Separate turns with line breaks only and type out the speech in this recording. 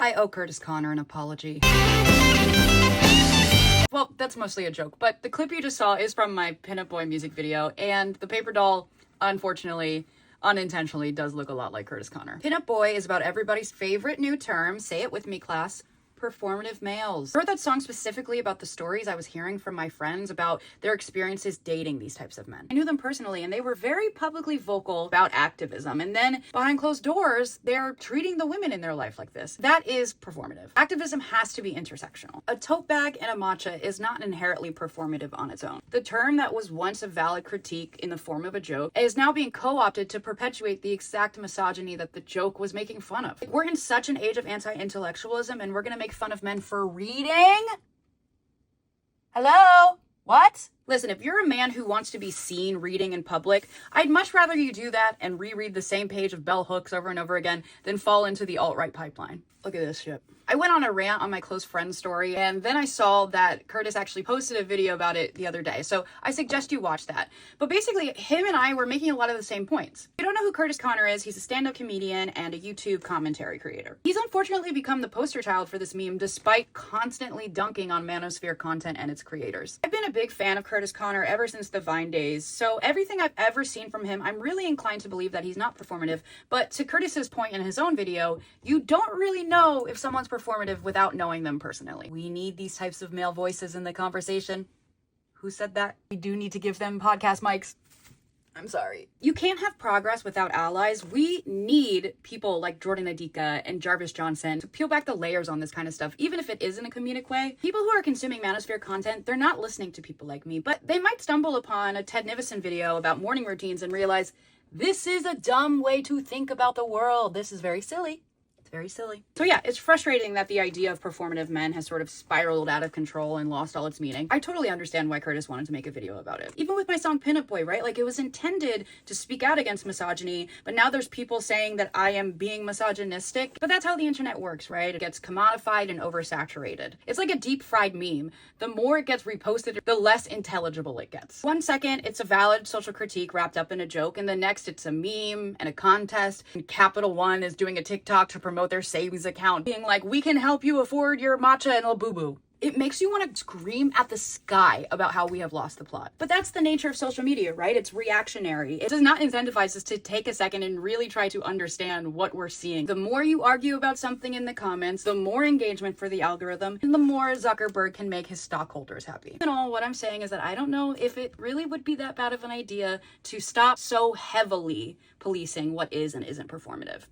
I owe Kurtis Conner an apology. Well, that's mostly a joke, but the clip you just saw is from my Pinup Boy music video, and the paper doll, unfortunately, unintentionally, does look a lot like Kurtis Conner. Pinup Boy is about everybody's favorite new term, say it with me, class, performative males. I wrote that song specifically about the stories I was hearing from my friends about their experiences dating these types of men. I knew them personally, and they were very publicly vocal about activism, and then behind closed doors, they're treating the women in their life like this. That is performative. Activism has to be intersectional. A tote bag and a matcha is not inherently performative on its own. The term that was once a valid critique in the form of a joke is now being co-opted to perpetuate the exact misogyny that the joke was making fun of. We're in such an age of anti-intellectualism, and we're gonna make fun of men for reading? Hello? What? Listen, if you're a man who wants to be seen reading in public, I'd much rather you do that and reread the same page of bell hooks over and over again than fall into the alt-right pipeline. Look at this shit. I went on a rant on my close friend story, and then I saw that Kurtis actually posted a video about it the other day, so I suggest you watch that. But basically, him and I were making a lot of the same points. If you don't know who Kurtis Conner is, he's a stand-up comedian and a YouTube commentary creator. He's unfortunately become the poster child for this meme despite constantly dunking on manosphere content and its creators. I've been a big fan of Kurtis Conner ever since the Vine days, so everything I've ever seen from him, I'm really inclined to believe that he's not performative, but to Kurtis's point in his own video, you don't really know if someone's performative without knowing them personally. We need these types of male voices in the conversation. Who said that? We do need to give them podcast mics. I'm sorry. You can't have progress without allies. We need people like Jordan Adika and Jarvis Johnson to peel back the layers on this kind of stuff, even if it is in a comedic way. People who are consuming manosphere content, they're not listening to people like me, but they might stumble upon a Ted Nivison video about morning routines and realize this is a dumb way to think about the world. This is very silly. Very silly. So yeah, it's frustrating that the idea of performative men has sort of spiraled out of control and lost all its meaning. I totally understand why Kurtis wanted to make a video about it. Even with my song Pinup Boy, right? Like, it was intended to speak out against misogyny, but now there's people saying that I am being misogynistic. But that's how the internet works, right? It gets commodified and oversaturated. It's like a deep fried meme. The more it gets reposted, the less intelligible it gets. 1 second, it's a valid social critique wrapped up in a joke, and the next it's a meme and a contest, and Capital One is doing a TikTok to promote their savings account, being like, we can help you afford your matcha and labubu. It makes you want to scream at the sky about how we have lost the plot. But that's the nature of social media, right? It's reactionary. It does not incentivize us to take a second and really try to understand what we're seeing. The more you argue about something in the comments, the more engagement for the algorithm, and the more Zuckerberg can make his stockholders happy. And all, what I'm saying is that I don't know if it really would be that bad of an idea to stop so heavily policing what is and isn't performative.